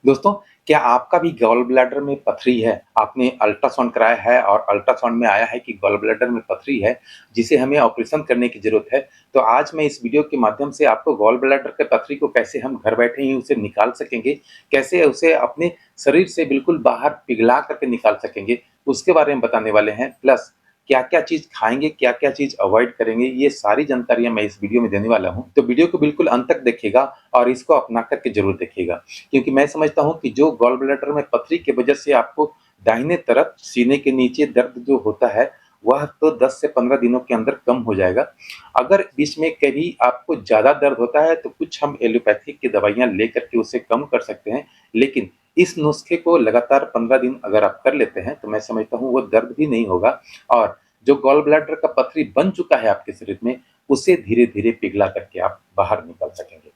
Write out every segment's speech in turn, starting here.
दोस्तों, क्या आपका भी गॉल ब्लैडर में पथरी है? आपने अल्ट्रासाउंड कराया है और अल्ट्रासाउंड में आया है कि गॉल ब्लैडर में पथरी है, जिसे हमें ऑपरेशन करने की ज़रूरत है। तो आज मैं इस वीडियो के माध्यम से आपको गॉल ब्लैडर के पथरी को कैसे हम घर बैठे ही उसे निकाल सकेंगे, कैसे उसे अपने शरीर से बिल्कुल बाहर पिघला करके निकाल सकेंगे, उसके बारे में बताने वाले हैं। प्लस क्या-क्या चीज़ खाएँगे, क्या-क्या चीज़ अवॉइड करेंगे, ये सारी जानकारियाँ मैं इस वीडियो में देने वाला हूँ। तो वीडियो को बिल्कुल अंत तक देखिएगा और इसको अपना कर के ज़रूर देखिएगा। क्योंकि मैं समझता हूँ कि जो गॉल ब्लैडर में पथरी की वजह से आपको दाहिने तरफ सीने के नीचे दर्द जो होता है, वह तो 10 से 15 दिनों के अंदर कम हो जाएगा। अगर बीच में कभी आपको ज़्यादा दर्द होता है, तो कुछ हम एलोपैथिक की दवाइयाँ लेकर के उसे कम कर सकते हैं। लेकिन इस नुस्खे को लगातार 15 दिन अगर आप कर लेते हैं, तो मैं समझता हूँ वो दर्द भी नहीं होगा और जो गॉल ब्लैडर का पथरी बन चुका है आपके शरीर में, उसे धीरे-धीरे पिघला करके आप बाहर निकाल सकेंगे।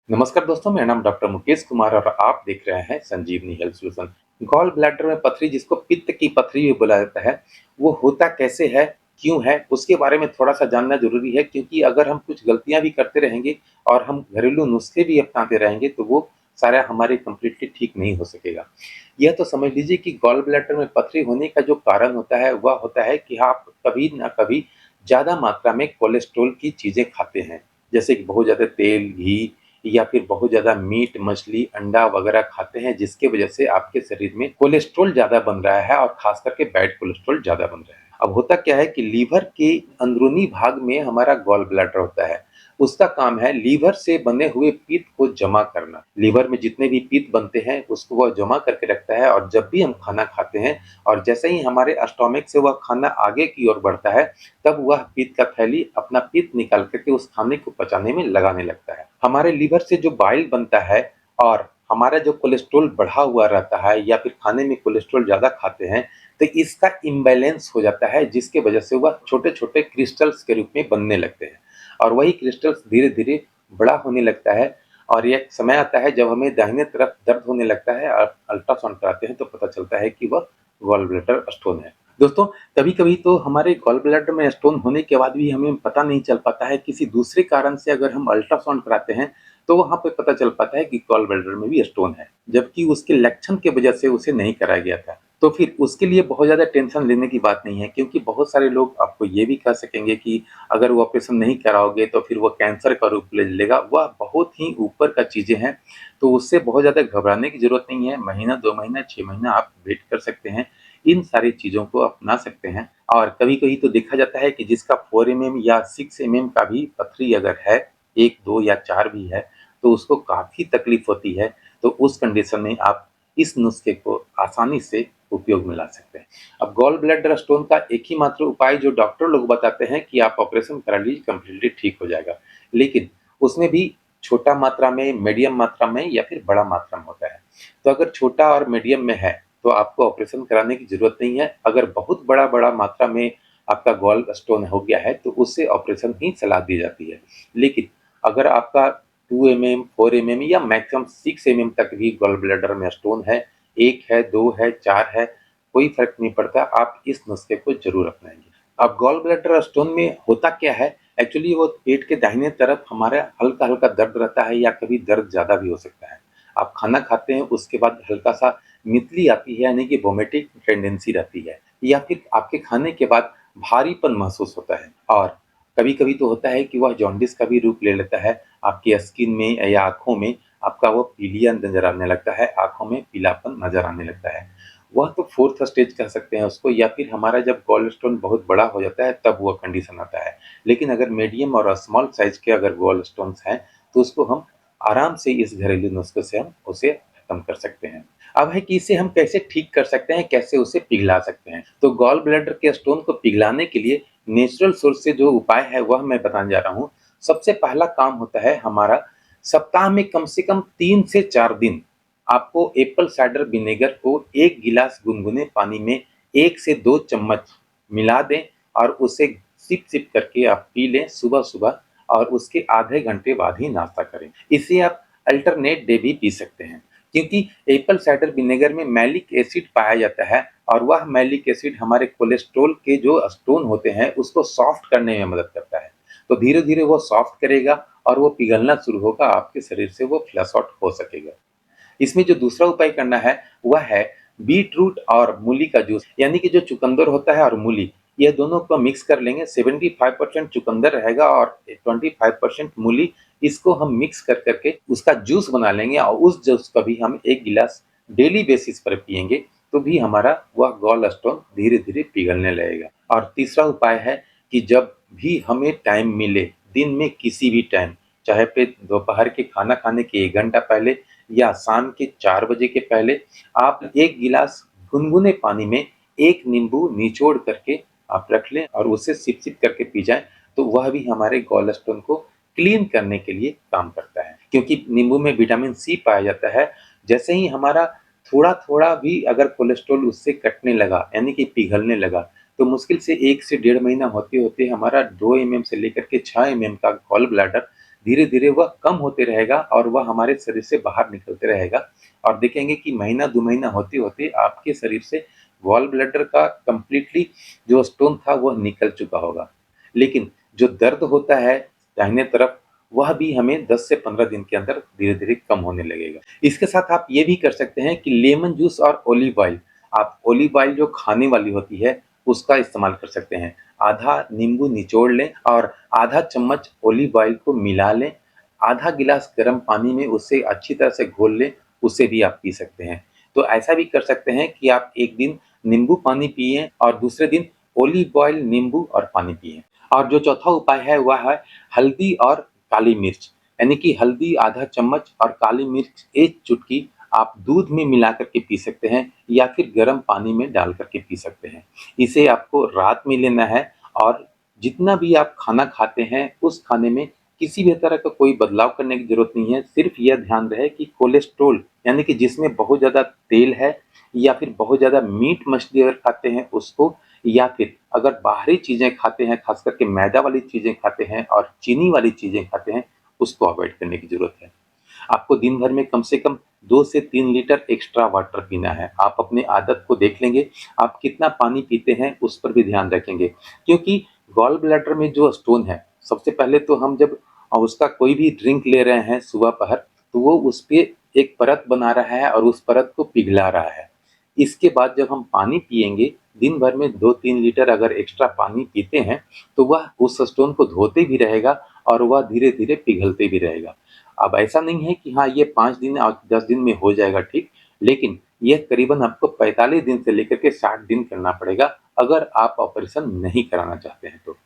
नमस्कार दोस्तों, मेरा नाम डॉक्टर मुकेश कुमार और आप देख रहे हैं संजीवनी हेल्थ सॉल्यूशन। गॉल ब्लैडर में पथरी जिसको पित्त की पथरी भी बोला जाता है, वो होता कैसे है, क्यों है, उसके बारे में थोड़ा-सा जानना ज़रूरी है क्योंकि अगर हम कुछ गलतियाँ भी करते रहेंगे और हम घरेलू नुस्खे भी अपनाते रहेंगे, तो वो सारा हमारे कंप्लीटली ठीक नहीं हो सकेगा। यह तो समझ लीजिए कि गॉल ब्लैडर में पथरी होने का जो कारण होता है, वह होता है कि आप कभी न कभी ज़्यादा मात्रा में कोलेस्ट्रॉल की चीज़ें खाते हैं। जैसे कि बहुत ज़्यादा तेल, घी या फिर बहुत ज़्यादा मीट, मछली, अंडा वगैरह खाते हैं जिसकी वजह से आपके शरीर में कोलेस्ट्रॉल ज़्यादा बन रहा है और ख़ास करके बैड कोलेस्ट्रॉल ज़्यादा बन रहा है। अब होता क्या है कि लीवर के अंदरूनी भाग में हमारा गॉल ब्लैडर होता है। उसका काम है लीवर से बने हुए पित्त को जमा करना। लीवर में जितने भी पित्त बनते हैं उसको वह जमा करके रखता है और जब भी हम खाना खाते हैं और जैसे ही हमारे स्टोमक से वह खाना आगे की ओर बढ़ता है, तब वह पित्त का थैली अपना पित्त निकाल करके उस खाने को पचाने में लगाने लगता है। हमारे लीवर से जो बाइल बनता है और हमारा जो कोलेस्ट्रॉल बढ़ा हुआ रहता है या फिर खाने में कोलेस्ट्रॉल ज़्यादा खाते हैं, तो इसका इम्बैलेंस हो जाता है जिसकी वजह से वह छोटे-छोटे क्रिस्टल्स के रूप में बनने लगते हैं और वही क्रिस्टल्स धीरे-धीरे बड़ा होने लगता है और एक समय आता है जब हमें दाहिने तरफ दर्द होने लगता है और अल्ट्रासाउंड कराते हैं तो पता चलता है कि वह गॉल ब्लैडर स्टोन है। दोस्तों, कभी-कभी तो हमारे गॉल ब्लैडर में स्टोन होने के बाद भी हमें पता नहीं चल पाता है, किसी दूसरे कारण से अगर हम अल्ट्रासाउंड कराते हैं, तो वहाँ पे पता चल पाता है कि गॉल ब्लैडर में भी स्टोन है, जबकि उसके लक्षण की वजह से उसे नहीं कराया गया था। तो फिर उसके लिए बहुत ज़्यादा टेंशन लेने की बात नहीं है क्योंकि बहुत सारे लोग आपको ये भी कह सकेंगे कि अगर वो ऑपरेशन नहीं कराओगे तो फिर वो कैंसर का रूप ले लेगा, वह बहुत ही ऊपर का चीज़ें हैं, तो उससे बहुत ज़्यादा घबराने की ज़रूरत नहीं है। महीना, 2 महीना, 6 महीना आप वेट कर सकते हैं। इन सारी चीज़ों को अपना सकते हैं और कभी-कभी तो देखा जाता है कि जिसका 4 एमएम या 6 एमएम का भी पथरी अगर है, 1, 2 या 4 भी है, तो उसको काफ़ी तकलीफ़ होती है। तो उस कंडीशन में आप इस नुस्खे को आसानी से उपयोग में ला सकते हैं। अब गॉल ब्लैडर स्टोन का एक ही मात्र उपाय जो डॉक्टर लोग बताते हैं कि आप ऑपरेशन करा लीजिए, कंप्लीटली ठीक हो जाएगा। लेकिन उसमें भी छोटा मात्रा में, मीडियम मात्रा में या फिर बड़ा मात्रा में होता है। तो अगर छोटा और मीडियम में है, तो आपको ऑपरेशन कराने की ज़रूरत नहीं है। अगर बहुत बड़ा-बड़ा मात्रा में आपका गॉल स्टोन हो गया है, तो उससे ऑपरेशन की सलाह दी जाती है। लेकिन अगर आपका 2 एमएम, 4 एमएम या मैक्सिमम 6 एमएम तक भी गॉल ब्लैडर में स्टोन है, 1 है, 2 है, 4 है, कोई फ़र्क नहीं पड़ता, आप इस नुस्खे को ज़रूर अपनाएँगे। अब गॉल ब्लैडर स्टोन में होता क्या है, एक्चुअली वो पेट के दाहिने तरफ हमारा हल्का-हल्का दर्द रहता है या कभी दर्द ज़्यादा भी हो सकता है। आप खाना खाते हैं, उसके बाद हल्का-सा मितली आती है यानी कि वोमिटिंग टेंडेंसी रहती है या फिर आपके खाने के बाद भारीपन महसूस होता है और कभी-कभी तो होता है कि वह जॉन्डिस का भी रूप ले लेता है। आपकी स्किन में या आँखों में आपका वो पीलिया नज़र आने लगता है, आँखों में पीलापन नज़र आने लगता है। वह तो 4th स्टेज कह सकते हैं उसको या फिर हमारा जब गॉल स्टोन बहुत बड़ा हो जाता है तब वो कंडीशन आता है। लेकिन अगर मीडियम और स्मॉल साइज़ के अगर गॉल स्टोन्स हैं, तो उसको हम आराम से इस घरेलू नुस्खे से हम उसे खत्म कर सकते हैं। अब है कि इसे हम कैसे ठीक कर सकते हैं, कैसे उसे पिघला सकते हैं। तो गॉल ब्लैडर के स्टोन को पिघलाने के लिए नेचुरल सोर्स से जो उपाय है वह मैं बताने जा रहा हूँ। सबसे पहला काम होता है हमारा सप्ताह में कम से कम 3 से 4 दिन आपको एप्पल साइडर विनेगर को 1 गिलास गुनगुने पानी में 1 से 2 चम्मच मिला दें और उसे सिप-सिप करके आप पी लें सुबह-सुबह और उसके आधे घंटे बाद ही नाश्ता करें। इसे आप अल्टरनेट डे भी पी सकते हैं क्योंकि एप्पल साइडर विनेगर में मैलिक एसिड पाया जाता है और वह मैलिक एसिड हमारे कोलेस्ट्रॉल के जो स्टोन होते हैं उसको सॉफ्ट करने में मदद करता है। तो धीरे-धीरे वो सॉफ्ट करेगा और वो पिघलना शुरू होगा, आपके शरीर से वो फ्लश आउट हो सकेगा। इसमें जो दूसरा उपाय करना है वह है बीट रूट और मूली का जूस, यानी कि जो चुकंदर होता है और मूली, ये दोनों को मिक्स कर लेंगे। 75% चुकंदर रहेगा और 25% मूली, इसको हम मिक्स कर करके उसका जूस बना लेंगे और उस जूस का भी हम 1 गिलास डेली बेसिस पर पिएंगे, तो भी हमारा वह गॉल स्टोन धीरे धीरे पिघलने लगेगा। और तीसरा उपाय है कि जब भी हमें टाइम मिले, दिन में किसी भी टाइम, चाहे फिर दोपहर के खाना खाने के 1 घंटा पहले या शाम के 4 बजे के पहले, आप 1 गिलास गुनगुने पानी में 1 नींबू निचोड़ करके आप रख लें और उसे सिप-सिप करके पी जाएँ, तो वह भी हमारे गॉल स्टोन को क्लीन करने के लिए काम करता है। क्योंकि नींबू में विटामिन सी पाया जाता है, जैसे ही हमारा थोड़ा-थोड़ा भी अगर कोलेस्ट्रॉल उससे कटने लगा, यानी कि पिघलने लगा, तो मुश्किल से 1 से डेढ़ महीना होते-होते हमारा 2 एमएम से लेकर के 6 एमएम का गॉल ब्लैडर धीरे-धीरे वह कम होते रहेगा और वह हमारे शरीर से बाहर निकलते रहेगा और देखेंगे कि महीना 2 महीना होते-होते आपके शरीर से गॉल ब्लैडर का कंप्लीटली जो स्टोन था वह निकल चुका होगा। लेकिन जो दर्द होता है दाहिने तरफ, वह भी हमें 10 से 15 दिन के अंदर धीरे-धीरे कम होने लगेगा। इसके साथ आप ये भी कर सकते हैं कि लेमन जूस और ऑलिव ऑयल, आप ऑलिव ऑयल जो खाने वाली होती है, उसका इस्तेमाल कर सकते हैं। आधा नींबू निचोड़ लें और आधा चम्मच ऑलिव ऑयल को मिला लें, आधा गिलास गर्म पानी में उसे अच्छी तरह से घोल लें, उसे भी आप पी सकते हैं। तो ऐसा भी कर सकते हैं कि आप एक दिन नींबू पानी पिएँ और दूसरे दिन ऑलिव ऑयल, नींबू और पानी पिएँ। और जो चौथा उपाय है वह है हल्दी और काली मिर्च, यानी कि हल्दी आधा चम्मच और काली मिर्च 1 चुटकी आप दूध में मिला कर के पी सकते हैं या फिर गर्म पानी में डाल कर के पी सकते हैं। इसे आपको रात में लेना है और जितना भी आप खाना खाते हैं, उस खाने में किसी भी तरह का कोई बदलाव करने की ज़रूरत नहीं है। सिर्फ़ यह ध्यान रहे कि कोलेस्ट्रॉल, यानी कि जिसमें बहुत ज़्यादा तेल है या फिर बहुत ज़्यादा मीट मछली अगर खाते हैं उसको, या फिर अगर बाहरी चीज़ें खाते हैं, ख़ास करके मैदा वाली चीज़ें खाते हैं और चीनी वाली चीज़ें खाते हैं, उसको अवॉइड करने की ज़रूरत है। आपको दिन भर में कम से कम 2 से 3 लीटर एक्स्ट्रा वाटर पीना है। आप अपनी आदत को देख लेंगे, आप कितना पानी पीते हैं उस पर भी ध्यान रखेंगे। क्योंकि गॉल ब्लैडर में जो स्टोन है, सबसे पहले तो हम जब उसका कोई भी ड्रिंक ले रहे हैं सुबह-पहर, तो वो उस पे एक परत बना रहा है और उस परत को पिघला रहा है। इसके बाद जब हम पानी पिएँगे, दिन भर में 2-3 लीटर अगर एक्स्ट्रा पानी पीते हैं, तो वह उस स्टोन को धोते भी रहेगा और वह धीरे-धीरे पिघलते भी रहेगा। अब ऐसा नहीं है कि हाँ, ये 5 दिन और 10 दिन में हो जाएगा ठीक, लेकिन यह करीबन आपको 45 दिन से लेकर के 60 दिन करना पड़ेगा, अगर आप ऑपरेशन नहीं कराना चाहते हैं तो।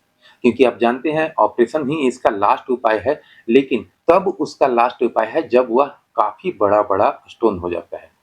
क्योंकि आप जानते हैं ऑपरेशन ही इसका लास्ट उपाय है, लेकिन तब उसका लास्ट उपाय है जब वह काफ़ी बड़ा-बड़ा स्टोन हो जाता है।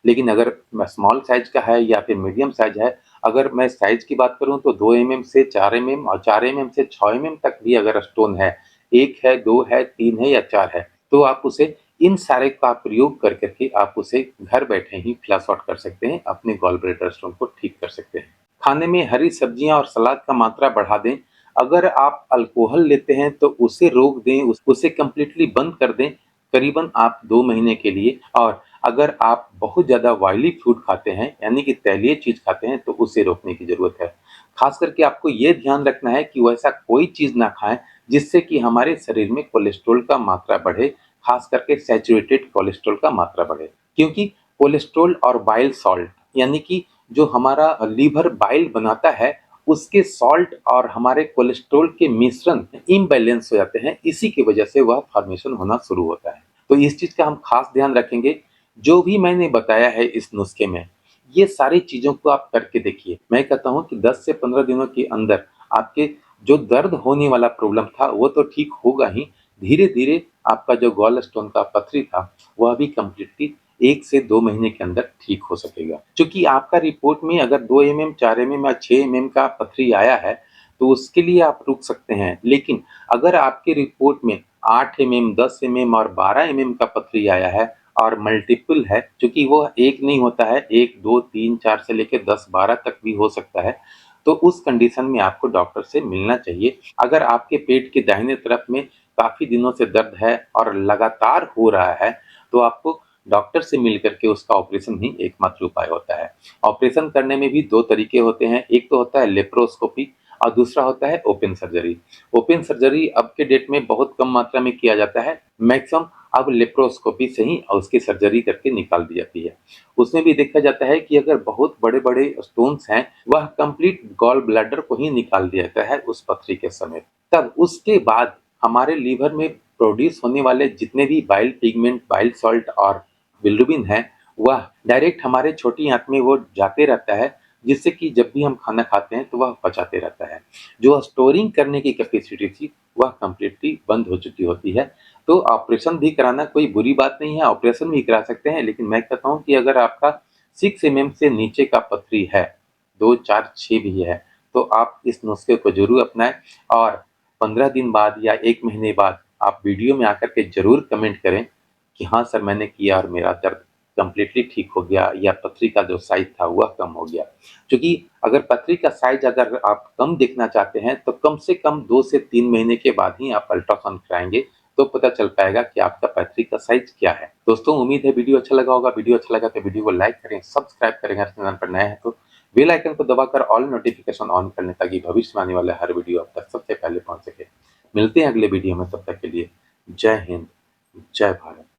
लेकिन अगर स्मॉल साइज़ का है या फिर मीडियम साइज़ है, अगर मैं साइज़ की बात करूँ तो 2 एमएम से 4 एमएम और 4 एमएम से 6 एमएम तक भी अगर स्टोन है, 1 है, 2 है, 3 है या 4 है, तो आप उसे इन सारे का प्रयोग कर कर के आप उसे घर बैठे ही फ्लश आउट कर सकते हैं, अपने गॉल ब्लैडर स्टोन को ठीक कर सकते हैं। खाने में हरी सब्जियाँ और सलाद का मात्रा बढ़ा दें। अगर आप अल्कोहल लेते हैं तो उसे रोक दें, उसे कंप्लीटली बंद कर दें, करीबन आप 2 महीने के लिए। और अगर आप बहुत ज़्यादा ऑयली फूड खाते हैं, यानी कि तैलीय चीज़ खाते हैं, तो उसे रोकने की ज़रूरत है। ख़ास करके आपको ये ध्यान रखना है कि वैसा कोई चीज़ ना खाएँ, जिससे कि हमारे शरीर में कोलेस्ट्रॉल का मात्रा बढ़े, ख़ास करके सैचुरेटेड कोलेस्ट्रॉल का मात्रा बढ़े। क्योंकि कोलेस्ट्रॉल और बाइल सॉल्ट, यानी कि जो हमारा लीवर बाइल बनाता है, उसके सॉल्ट और हमारे कोलेस्ट्रॉल के मिश्रण इम्बैलेंस हो जाते हैं, इसी की वजह से वह फ़ॉर्मेशन होना शुरू होता है। तो इस चीज़ का हम ख़ास ध्यान रखेंगे। जो भी मैंने बताया है इस नुस्खे में, ये सारी चीज़ों को आप करके देखिए। मैं कहता हूँ कि 10 से 15 दिनों के अंदर आपके जो दर्द होने वाला प्रॉब्लम था, वो तो ठीक होगा ही, धीरे-धीरे आपका जो गॉल स्टोन का पथरी था, वह भी कंप्लीटली 1 से 2 महीने के अंदर ठीक हो सकेगा। चूँकि आपका रिपोर्ट में अगर 2 एमएम, 4 एमएम या 6 एमएम का पथरी आया है, तो उसके लिए आप रुक सकते हैं। लेकिन अगर आपके रिपोर्ट में 8 एमएम, 10 एमएम और 12 एमएम का पथरी आया है और मल्टीपल है, चूँकि वो एक नहीं होता है, 1, 2, 3, 4 से लेके 10, 12 तक भी हो सकता है, तो उस कंडीशन में आपको डॉक्टर से मिलना चाहिए। अगर आपके पेट के दाहिने तरफ में काफ़ी दिनों से दर्द है और लगातार हो रहा है, तो आपको डॉक्टर से मिल कर के उसका ऑपरेशन ही एकमात्र उपाय होता है। ऑपरेशन करने में भी 2 तरीके होते हैं, एक तो होता है लेप्रोस्कोपी और दूसरा होता है ओपन सर्जरी। ओपन सर्जरी अब के डेट में बहुत कम मात्रा में किया जाता है, मैक्सिमम अब लेप्रोस्कोपी से ही उसकी सर्जरी करके निकाल दी जाती है। उसमें भी देखा जाता है कि अगर बहुत बड़े-बड़े स्टोन्स हैं, वह कंप्लीट गॉल ब्लैडर को ही निकाल दिया जाता है उस पथरी के समेत। तब उसके बाद हमारे लीवर में प्रोड्यूस होने वाले जितने भी बाइल पिगमेंट, बाइल सॉल्ट और बिलिरुबिन है, वह डायरेक्ट हमारे छोटी आंत में वो जाते रहता है, जिससे कि जब भी हम खाना खाते हैं तो वह पचाते रहता है। जो स्टोरिंग करने की कैपेसिटी थी, वह कंप्लीटली बंद हो चुकी होती है। तो ऑपरेशन भी कराना कोई बुरी बात नहीं है, ऑपरेशन भी करा सकते हैं, लेकिन मैं कहता हूँ कि अगर आपका 6 एमएम से नीचे का पथरी है, 2, 4, 6 भी है, तो आप इस नुस्खे को ज़रूर अपनाएँ और 15 दिन बाद या 1 महीने बाद आप वीडियो में आकर के ज़रूर कमेंट करें कि हाँ सर, मैंने किया और मेरा दर्द कंप्लीटली ठीक हो गया या पथरी का जो साइज़ था वह कम हो गया। क्योंकि अगर पथरी का साइज़ अगर आप कम देखना चाहते हैं, तो कम से कम 2 से 3 महीने के बाद ही आप अल्ट्रासाउंड कराएँगे, तो पता चल पाएगा कि आपका पथरी का साइज़ क्या है। दोस्तों, उम्मीद है वीडियो अच्छा लगा होगा। वीडियो अच्छा लगा तो वीडियो को लाइक करें, सब्सक्राइब करें अगर चैनल पर नए हैं तो। बेल आइकन को दबाकर ऑल नोटिफ़िकेशन ऑन कर लें ताकि भविष्य में आने वाला हर वीडियो आप तक सबसे पहले पहुँच सके। मिलते हैं अगले वीडियो में, तब तक के लिए जय हिंद, जय भारत।